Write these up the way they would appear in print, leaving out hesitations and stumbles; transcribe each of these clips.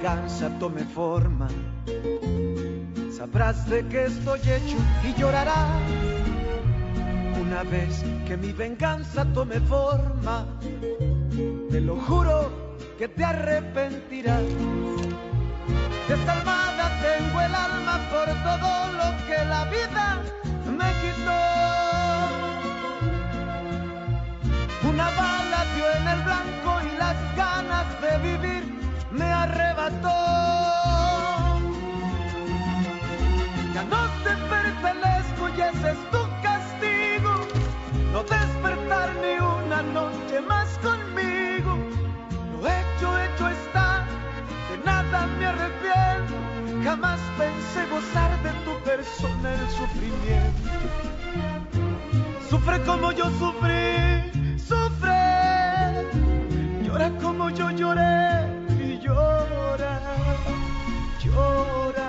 venganza tome forma, sabrás de qué estoy hecho y llorarás. Una vez que mi venganza tome forma, te lo juro que te arrepentirás. Desalmada tengo el alma por todo lo que la vida me quitó. Una bala dio en el blanco y las ganas de vivir me arrebató. Ya no te pertenezco y ese es tu castigo, no despertar ni una noche más conmigo. Lo hecho está, de nada me arrepiento. Jamás pensé gozar de tu persona el sufrimiento. Sufre como yo sufrí, sufre. Llora como yo lloré y llora, llora,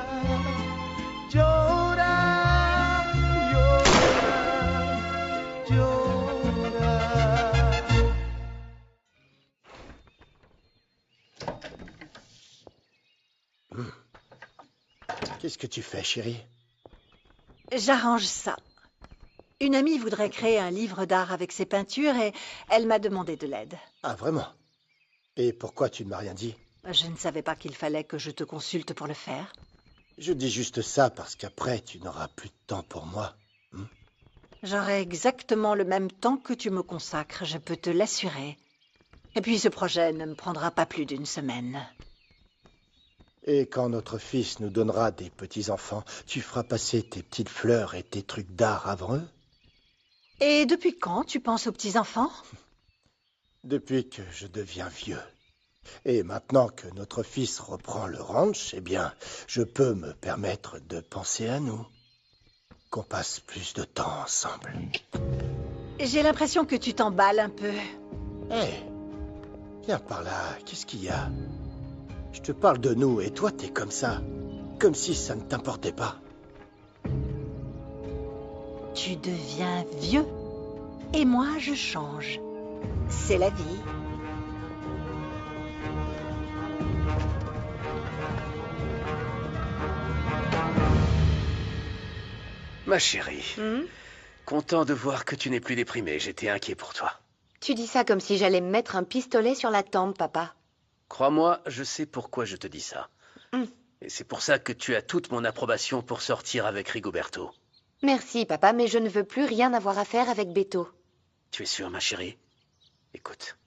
llora, llora, llora. Qu'est-ce que tu fais, chérie? J'arrange ça. Une amie voudrait créer un livre d'art avec ses peintures et elle m'a demandé de l'aide. Ah, vraiment? Et pourquoi tu ne m'as rien dit? Je ne savais pas qu'il fallait que je te consulte pour le faire. Je dis juste ça parce qu'après, tu n'auras plus de temps pour moi. J'aurai exactement le même temps que tu me consacres, je peux te l'assurer. Et puis ce projet ne me prendra pas plus d'une semaine. Et quand notre fils nous donnera des petits-enfants, tu feras passer tes petites fleurs et tes trucs d'art avant eux? Et depuis quand tu penses aux petits-enfants? Depuis que je deviens vieux. Et maintenant que notre fils reprend le ranch, eh bien, je peux me permettre de penser à nous. Qu'on passe plus de temps ensemble. J'ai l'impression que tu t'emballes un peu. Hé, viens par là, qu'est-ce qu'il y a? Je te parle de nous et toi t'es comme ça. Comme si ça ne t'importait pas. Tu deviens vieux. Et moi, je change. C'est la vie. Ma chérie, content de voir que tu n'es plus déprimée. J'étais inquiet pour toi. Tu dis ça comme si j'allais me mettre un pistolet sur la tempe, papa. Crois-moi, je sais pourquoi je te dis ça. Et c'est pour ça que tu as toute mon approbation pour sortir avec Rigoberto. Merci, papa, mais je ne veux plus rien avoir à faire avec Beto. Tu es sûre, ma chérie? Écoute,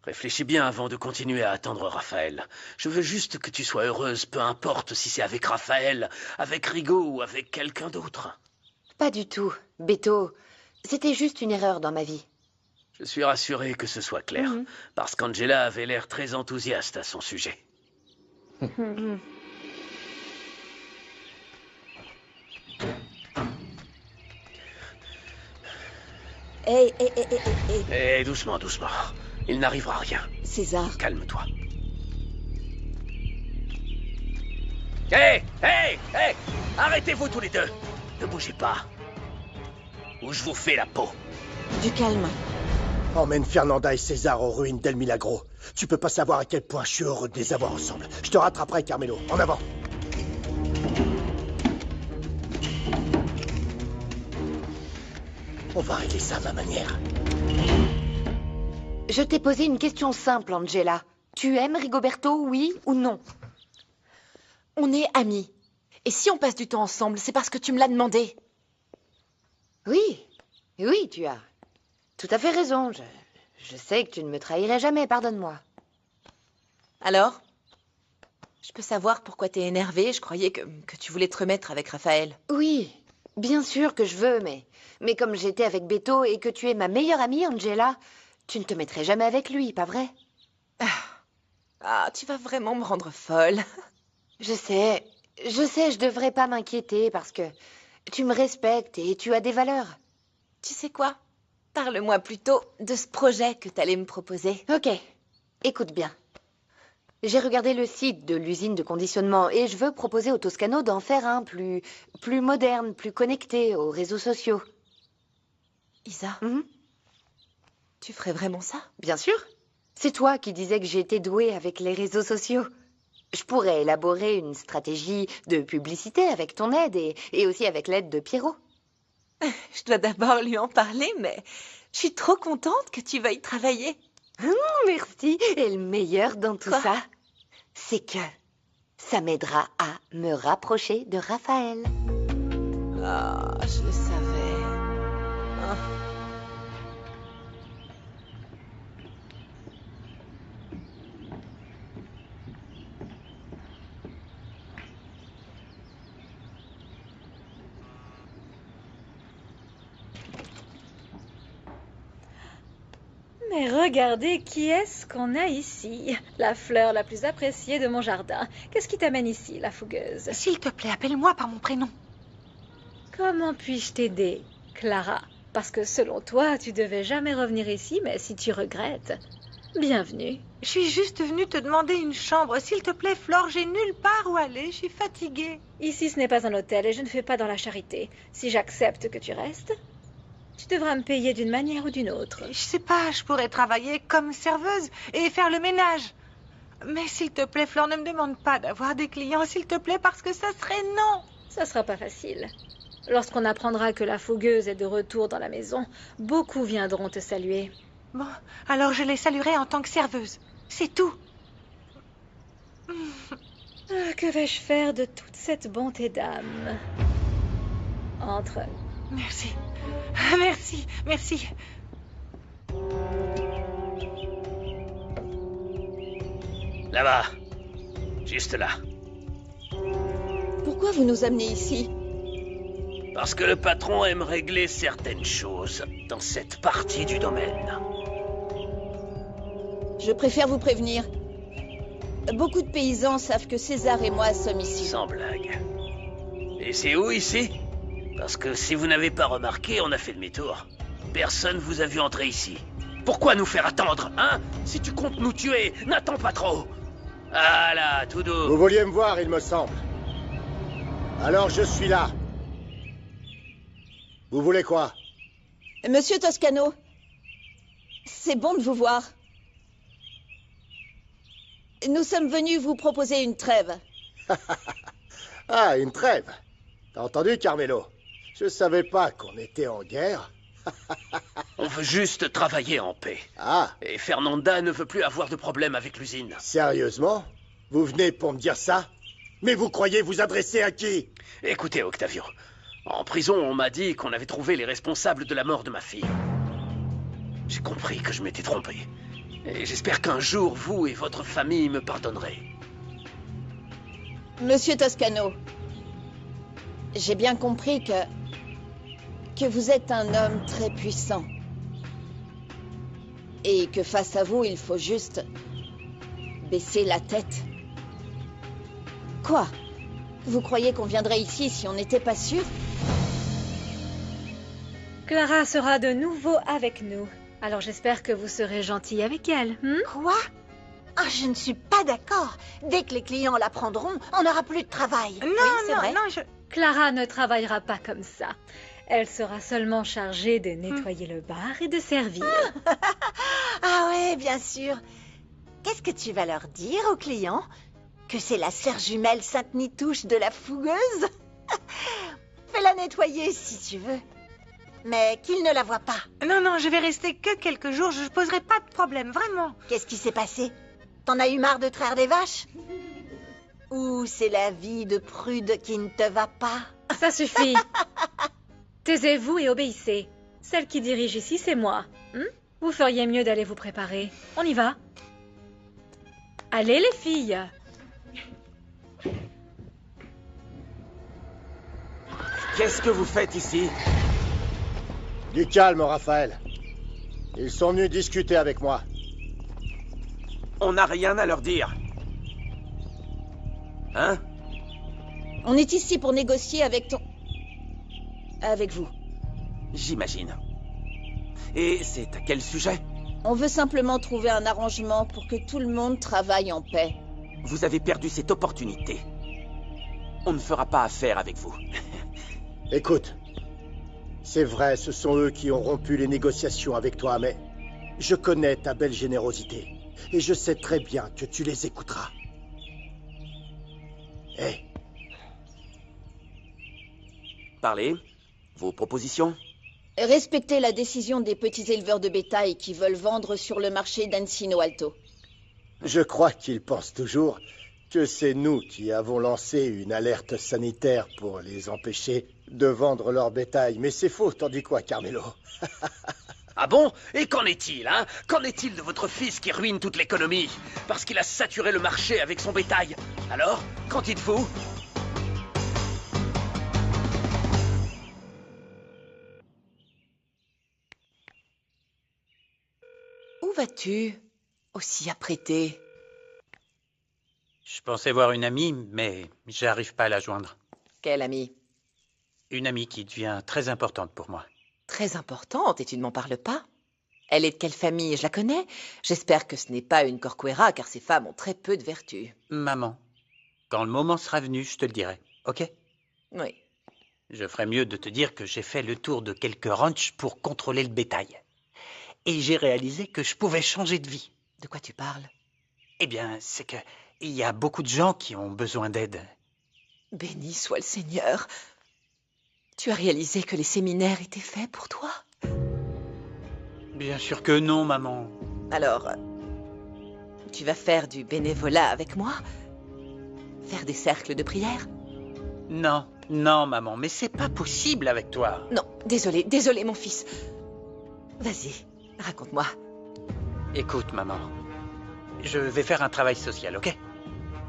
réfléchis bien avant de continuer à attendre Raphaël. Je veux juste que tu sois heureuse, peu importe si c'est avec Raphaël, avec Rigo ou avec quelqu'un d'autre. Pas du tout. Beto, c'était juste une erreur dans ma vie. Je suis rassuré que ce soit clair, parce qu'Angela avait l'air très enthousiaste à son sujet. Hé, doucement, doucement. Il n'arrivera rien. César. Calme-toi. Hé, hé, hé! Arrêtez-vous tous les deux! Ne bougez pas, ou je vous fais la peau. Du calme. Emmène Fernanda et César aux ruines d'El Milagro. Tu peux pas savoir à quel point je suis heureux de les avoir ensemble. Je te rattraperai, Carmelo. En avant. On va régler ça à ma manière. Je t'ai posé une question simple, Angela. Tu aimes Rigoberto, oui ou non? On est amis. Et si on passe du temps ensemble, c'est parce que tu me l'as demandé. Oui, oui, tu as tout à fait raison. Je sais que tu ne me trahirais jamais, pardonne-moi. Alors? Je peux savoir pourquoi t'es énervée? Je croyais que tu voulais te remettre avec Raphaël. Oui, bien sûr que je veux, mais comme j'étais avec Beto et que tu es ma meilleure amie, Angela, tu ne te mettrais jamais avec lui, pas vrai? Ah, tu vas vraiment me rendre folle. Je sais, je devrais pas m'inquiéter parce que tu me respectes et tu as des valeurs. Tu sais quoi? Parle-moi plutôt de ce projet que t'allais me proposer. Ok, écoute bien. J'ai regardé le site de l'usine de conditionnement et je veux proposer au Toscano d'en faire un plus moderne, plus connecté aux réseaux sociaux. Isa, tu ferais vraiment ça? Bien sûr. C'est toi qui disais que j'étais douée avec les réseaux sociaux. Je pourrais élaborer une stratégie de publicité avec ton aide et aussi avec l'aide de Pierrot. Je dois d'abord lui en parler, mais je suis trop contente que tu veuilles travailler. Merci. Et le meilleur dans tout Quoi? ça, c'est que ça m'aidera à me rapprocher de Raphaël. Oh, je le savais. Oh. Mais regardez qui est-ce qu'on a ici. La fleur la plus appréciée de mon jardin. Qu'est-ce qui t'amène ici, la fougueuse? S'il te plaît, appelle-moi par mon prénom. Comment puis-je t'aider, Clara? Parce que selon toi, tu devais jamais revenir ici, mais si tu regrettes, bienvenue. Je suis juste venue te demander une chambre. S'il te plaît, Flore, j'ai nulle part où aller. Je suis fatiguée. Ici, ce n'est pas un hôtel et je ne fais pas dans la charité. Si j'accepte que tu restes, tu devras me payer d'une manière ou d'une autre. Je sais pas, je pourrais travailler comme serveuse et faire le ménage. Mais s'il te plaît, Flore, ne me demande pas d'avoir des clients, s'il te plaît, parce que ça serait non. Ça sera pas facile. Lorsqu'on apprendra que la fougueuse est de retour dans la maison, beaucoup viendront te saluer. Bon, alors je les saluerai en tant que serveuse. C'est tout. Ah, que vais-je faire de toute cette bonté d'âme? Entre. Merci. Merci, merci. Là-bas. Juste là. Pourquoi vous nous amenez ici? Parce que le patron aime régler certaines choses dans cette partie du domaine. Je préfère vous prévenir. Beaucoup de paysans savent que César et moi sommes ici. Sans blague. Et c'est où ici? Parce que si vous n'avez pas remarqué, on a fait demi-tour. Personne vous a vu entrer ici. Pourquoi nous faire attendre, hein? Si tu comptes nous tuer, n'attends pas trop. Ah là, tout doux. Vous vouliez me voir, il me semble. Alors je suis là. Vous voulez quoi? Monsieur Toscano, c'est bon de vous voir. Nous sommes venus vous proposer une trêve. Ah, une trêve. T'as entendu, Carmelo? Je savais pas qu'on était en guerre. On veut juste travailler en paix. Ah, Et Fernanda ne veut plus avoir de problème avec l'usine. sérieusement? Vous venez pour me dire ça? Mais vous croyez vous adresser à qui? Écoutez, Octavio. En prison, on m'a dit qu'on avait trouvé les responsables de la mort de ma fille. J'ai compris que je m'étais trompé. Et j'espère qu'un jour, vous et votre famille me pardonnerez. Monsieur Toscano, j'ai bien compris que vous êtes un homme très puissant. Et que face à vous, il faut juste baisser la tête. Quoi? Vous croyez qu'on viendrait ici si on n'était pas sûr? Clara sera de nouveau avec nous. Alors j'espère que vous serez gentil avec elle. Quoi? Ah, je ne suis pas d'accord. Dès que les clients la prendront, on n'aura plus de travail. Non, c'est vrai. non, Clara ne travaillera pas comme ça. Elle sera seulement chargée de nettoyer le bar et de servir. Ah ouais, bien sûr. Qu'est-ce que tu vas leur dire aux clients? Que c'est la sœur jumelle Sainte-Nitouche de la fougueuse? Fais-la nettoyer si tu veux. Mais qu'ils ne la voient pas. Non, non, je vais rester que quelques jours, je ne poserai pas de problème, vraiment. Qu'est-ce qui s'est passé? T'en as eu marre de traire des vaches? Ou c'est la vie de prude qui ne te va pas? Ça suffit. Taisez-vous et obéissez. Celle qui dirige ici, c'est moi. Vous feriez mieux d'aller vous préparer. On y va. Allez les filles. Qu'est-ce que vous faites ici? Du calme, Raphaël. Ils sont venus discuter avec moi. On n'a rien à leur dire. Hein? On est ici pour négocier avec avec vous. J'imagine. Et c'est à quel sujet? On veut simplement trouver un arrangement pour que tout le monde travaille en paix. Vous avez perdu cette opportunité. On ne fera pas affaire avec vous. Écoute, c'est vrai, ce sont eux qui ont rompu les négociations avec toi, mais je connais ta belle générosité. Et je sais très bien que tu les écouteras. Hé, Parlez. Vos propositions? Respectez la décision des petits éleveurs de bétail qui veulent vendre sur le marché d'Encino Alto. je crois qu'ils pensent toujours que c'est nous qui avons lancé une alerte sanitaire pour les empêcher de vendre leur bétail. Mais c'est faux, t'en dis quoi, Carmelo? Ah bon? Et qu'en est-il, hein? Qu'en est-il de votre fils qui ruine toute l'économie? Parce qu'il a saturé le marché avec son bétail. Alors, qu'en dites-vous? Où vas-tu, aussi apprêté? Je pensais voir une amie, mais j'arrive pas à la joindre. Quelle amie? Une amie qui devient très importante pour moi. Très importante, et tu ne m'en parles pas? Elle est de quelle famille? Je la connais. J'espère que ce n'est pas une Corcuera, car ces femmes ont très peu de vertu. Maman, quand le moment sera venu, je te le dirai, ok? Oui. Je ferais mieux de te dire que j'ai fait le tour de quelques ranchs pour contrôler le bétail. Et j'ai réalisé que je pouvais changer de vie. De quoi tu parles? Eh bien, c'est que il y a beaucoup de gens qui ont besoin d'aide. Béni soit le Seigneur. Tu as réalisé que les séminaires étaient faits pour toi? Bien sûr que non, maman. Alors, tu vas faire du bénévolat avec moi? Faire des cercles de prière? Non, non, maman, mais c'est pas possible avec toi. Non, désolé, mon fils. Vas-y, raconte-moi. Écoute, maman, je vais faire un travail social, ok?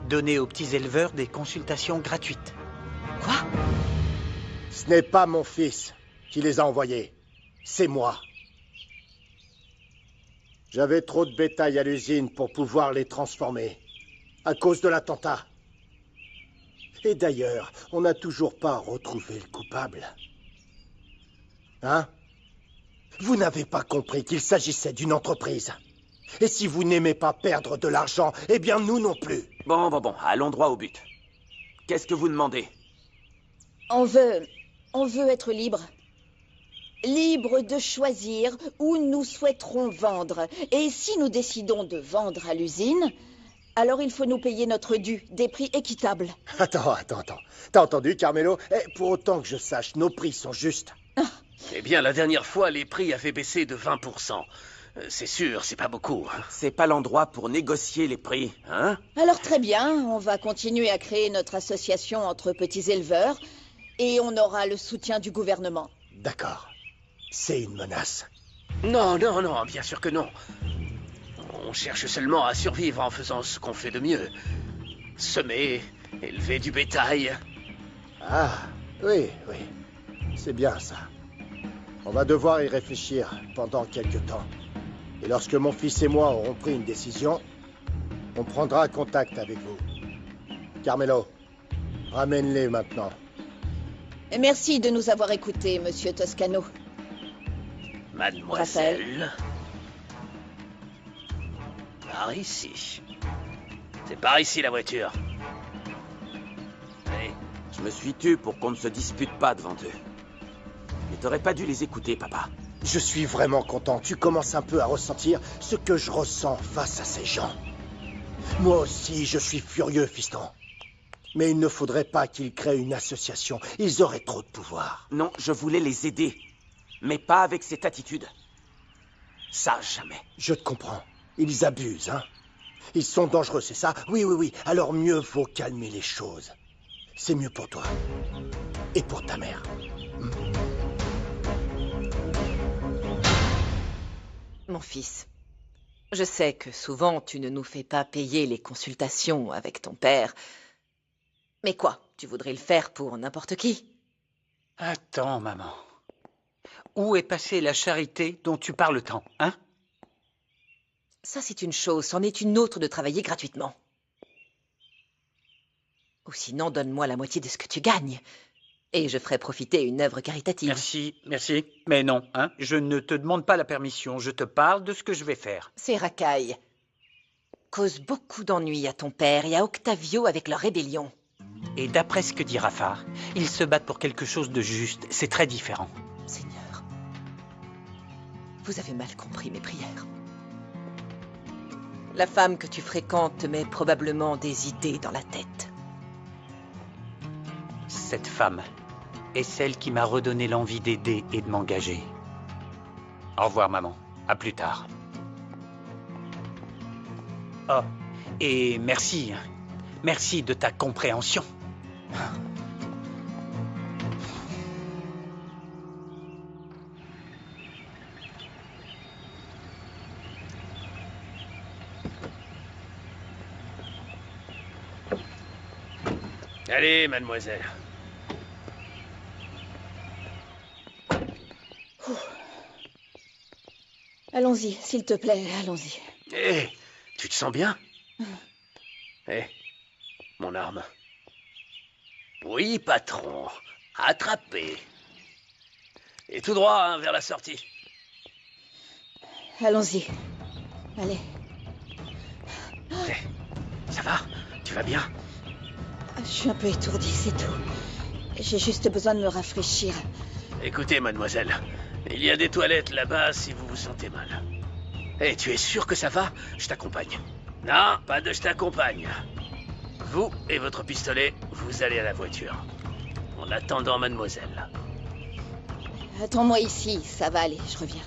Donner aux petits éleveurs des consultations gratuites. Quoi? Ce n'est pas mon fils qui les a envoyés. C'est moi. J'avais trop de bétail à l'usine pour pouvoir les transformer. À cause de l'attentat. Et d'ailleurs, on n'a toujours pas retrouvé le coupable. Hein? Vous n'avez pas compris qu'il s'agissait d'une entreprise. Et si vous n'aimez pas perdre de l'argent, eh bien nous non plus. Bon, allons droit au but. Qu'est-ce que vous demandez? On veut être libre. Libre de choisir où nous souhaiterons vendre. Et si nous décidons de vendre à l'usine, alors il faut nous payer notre dû, des prix équitables. Attends. T'as entendu, Carmelo? Pour autant que je sache, nos prix sont justes. Eh bien, la dernière fois, les prix avaient baissé de 20%. C'est sûr, c'est pas beaucoup. C'est pas l'endroit pour négocier les prix, hein? Alors très bien, on va continuer à créer notre association entre petits éleveurs et on aura le soutien du gouvernement. D'accord. C'est une menace. Non, bien sûr que non. On cherche seulement à survivre en faisant ce qu'on fait de mieux. Semer, élever du bétail. Ah, oui. C'est bien ça. On va devoir y réfléchir pendant quelque temps. Et lorsque mon fils et moi aurons pris une décision, on prendra contact avec vous. Carmelo, ramène-les maintenant. Et merci de nous avoir écoutés, monsieur Toscano. Mademoiselle. Par ici. C'est par ici la voiture. Allez. Je me suis tu pour qu'on ne se dispute pas devant eux. Mais t'aurais pas dû les écouter, papa. Je suis vraiment content. Tu commences un peu à ressentir ce que je ressens face à ces gens. Moi aussi, je suis furieux, fiston. Mais il ne faudrait pas qu'ils créent une association. Ils auraient trop de pouvoir. Non, je voulais les aider. Mais pas avec cette attitude. Ça, jamais. Je te comprends. Ils abusent, hein? Ils sont dangereux, c'est ça? Oui. Alors mieux vaut calmer les choses. C'est mieux pour toi. Et pour ta mère. Mon fils, je sais que souvent tu ne nous fais pas payer les consultations avec ton père. Mais quoi, tu voudrais le faire pour n'importe qui? Attends, maman. Où est passée la charité dont tu parles tant, hein? Ça, c'est une chose, c'en est une autre de travailler gratuitement. Ou sinon, donne-moi la moitié de ce que tu gagnes. Et je ferai profiter une œuvre caritative. Merci. Mais non, hein? Je ne te demande pas la permission, je te parle de ce que je vais faire. Ces racailles causent beaucoup d'ennuis à ton père et à Octavio avec leur rébellion. Et d'après ce que dit Rafa, ils se battent pour quelque chose de juste. C'est très différent. Seigneur, vous avez mal compris mes prières. La femme que tu fréquentes te met probablement des idées dans la tête. cette femme est celle qui m'a redonné l'envie d'aider et de m'engager. Au revoir, maman. À plus tard. Oh, et merci. Merci de ta compréhension. Allez, mademoiselle. Allons-y, s'il te plaît, allons-y. Hé, tu te sens bien? Hé, mon arme. Oui, patron. Attrapé. Et tout droit, hein, vers la sortie. Allons-y. Allez. Hé, ça va? Tu vas bien? Je suis un peu étourdie, c'est tout. J'ai juste besoin de me rafraîchir. Écoutez, mademoiselle, il y a des toilettes là-bas si vous vous sentez mal. Hé, tu es sûr que ça va? Je t'accompagne. Non, pas de je t'accompagne. Vous et votre pistolet, vous allez à la voiture. En attendant, mademoiselle. Attends-moi ici, ça va aller, je reviens.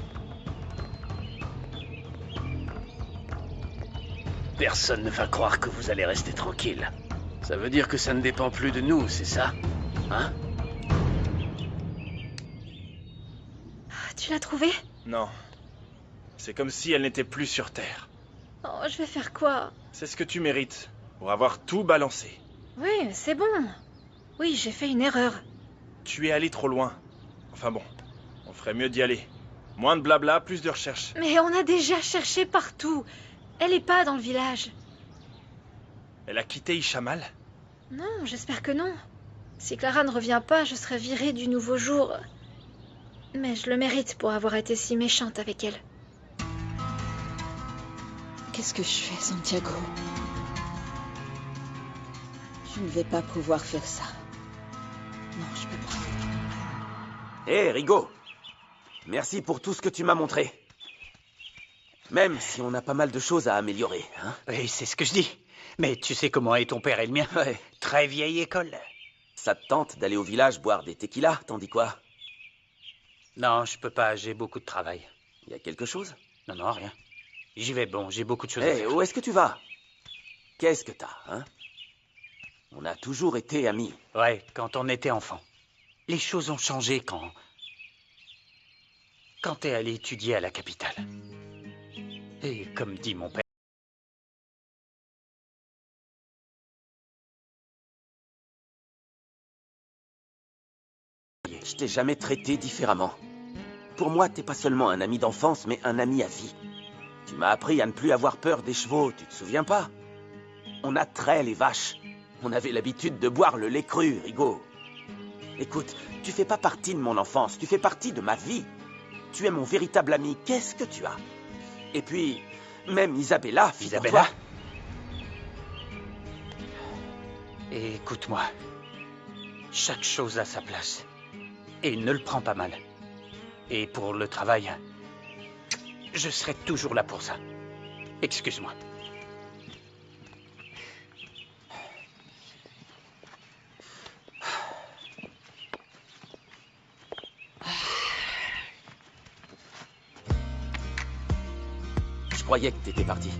Personne ne va croire que vous allez rester tranquille. Ça veut dire que ça ne dépend plus de nous, c'est ça? Hein? Tu l'as trouvée? Non. C'est comme si elle n'était plus sur Terre. Oh, je vais faire quoi? C'est ce que tu mérites, pour avoir tout balancé. Oui, c'est bon. Oui, j'ai fait une erreur. Tu es allé trop loin. Enfin bon, on ferait mieux d'y aller. Moins de blabla, plus de recherche. Mais on a déjà cherché partout. Elle est pas dans le village. Elle a quitté Ishamal? Non, j'espère que non. Si Clara ne revient pas, je serai virée du nouveau jour. Mais je le mérite pour avoir été si méchante avec elle. Qu'est-ce que je fais, Santiago? Je ne vais pas pouvoir faire ça. Non, je peux pas. Hé, Rigo! Merci pour tout ce que tu m'as montré. Même si on a pas mal de choses à améliorer, hein? Oui, c'est ce que je dis. Mais tu sais comment est ton père et le mien? Ouais. Très vieille école. Ça te tente d'aller au village boire des tequilas, t'en dis quoi? Non, je peux pas, j'ai beaucoup de travail. Y a quelque chose? Non, non, rien. J'y vais, bon, j'ai beaucoup de choses à Hé, faire. où est-ce que tu vas? Qu'est-ce que t'as, hein? On a toujours été amis. Ouais, quand on était enfant. Les choses ont changé quand t'es allé étudier à la capitale. Et comme dit mon père... Je t'ai jamais traité différemment. Pour moi, t'es pas seulement un ami d'enfance, mais un ami à vie. Tu m'as appris à ne plus avoir peur des chevaux, tu te souviens pas? On a trait les vaches. On avait l'habitude de boire le lait cru, Rigo. Écoute, tu fais pas partie de mon enfance, tu fais partie de ma vie. Tu es mon véritable ami, qu'est-ce que tu as? Et puis, même Isabella, Isabella? Écoute-moi. Chaque chose a sa place. Et ne le prends pas mal. Et pour le travail, je serai toujours là pour ça. Excuse-moi. Je croyais que t'étais parti.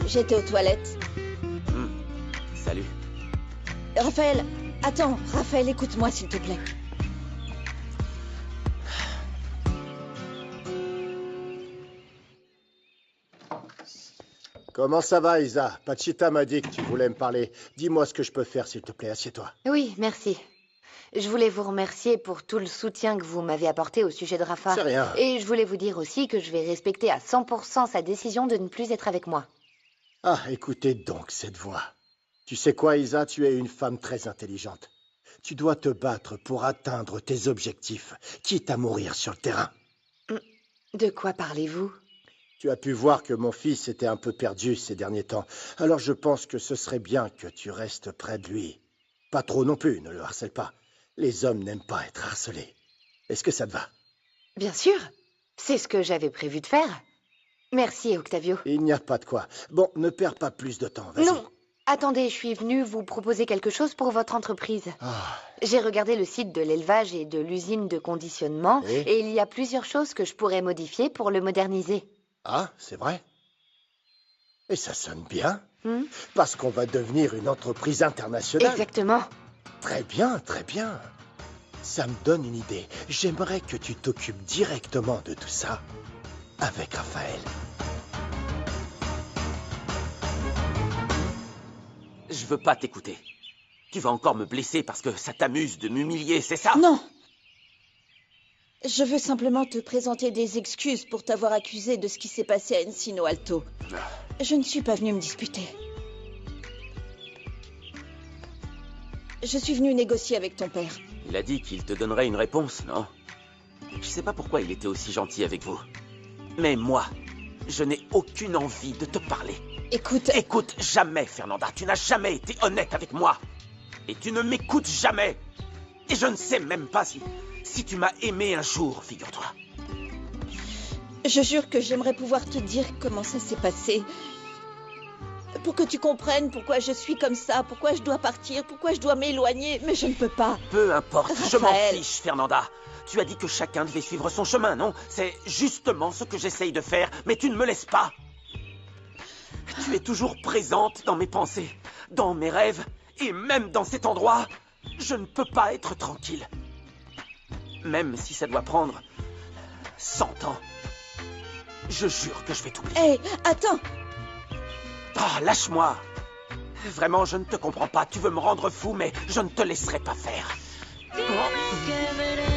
J'étais aux toilettes. Salut. Raphaël, attends. Raphaël, écoute-moi, s'il te plaît. Comment ça va, Isa? Pachita m'a dit que tu voulais me parler. Dis-moi ce que je peux faire, s'il te plaît. Assieds-toi. Oui, merci. Je voulais vous remercier pour tout le soutien que vous m'avez apporté au sujet de Rafa. C'est rien. Et je voulais vous dire aussi que je vais respecter à 100% sa décision de ne plus être avec moi. Ah, écoutez donc cette voix. Tu sais quoi, Isa? Tu es une femme très intelligente. Tu dois te battre pour atteindre tes objectifs, quitte à mourir sur le terrain. De quoi parlez-vous? Tu as pu voir que mon fils était un peu perdu ces derniers temps. Alors je pense que ce serait bien que tu restes près de lui. Pas trop non plus, ne le harcèle pas. Les hommes n'aiment pas être harcelés. Est-ce que ça te va? Bien sûr. C'est ce que j'avais prévu de faire. Merci, Octavio. Il n'y a pas de quoi. Bon, ne perds pas plus de temps, vas-y. Non, Attendez, je suis venue vous proposer quelque chose pour votre entreprise. J'ai regardé le site de l'élevage et de l'usine de conditionnement et il y a plusieurs choses que je pourrais modifier pour le moderniser. Ah, c'est vrai? Et ça sonne bien, parce qu'on va devenir une entreprise internationale. Exactement. Très bien, très bien. Ça me donne une idée. J'aimerais que tu t'occupes directement de tout ça avec Raphaël. Je veux pas t'écouter. Tu vas encore me blesser parce que ça t'amuse de m'humilier, c'est ça? Non. Je veux simplement te présenter des excuses pour t'avoir accusé de ce qui s'est passé à Encino Alto. Je ne suis pas venue me disputer. Je suis venue négocier avec ton père. Il a dit qu'il te donnerait une réponse, non? Je sais pas pourquoi il était aussi gentil avec vous. Mais moi, je n'ai aucune envie de te parler. Écoute... Écoute jamais, Fernanda. Tu n'as jamais été honnête avec moi. Et tu ne m'écoutes jamais. Et je ne sais même pas si tu m'as aimé un jour, figure-toi. Je jure que j'aimerais pouvoir te dire comment ça s'est passé. Pour que tu comprennes pourquoi je suis comme ça, pourquoi je dois partir, pourquoi je dois m'éloigner, mais je ne peux pas. Peu importe, Raphaël. Je m'en fiche, Fernanda. Tu as dit que chacun devait suivre son chemin, non? C'est justement ce que j'essaye de faire, mais tu ne me laisses pas. Tu es toujours présente dans mes pensées, dans mes rêves, et même dans cet endroit, je ne peux pas être tranquille. Même si ça doit prendre 100 ans. Je jure que je vais t'oublier. Hé, attends! Ah, lâche-moi! Vraiment, je ne te comprends pas. Tu veux me rendre fou, mais je ne te laisserai pas faire. Oh.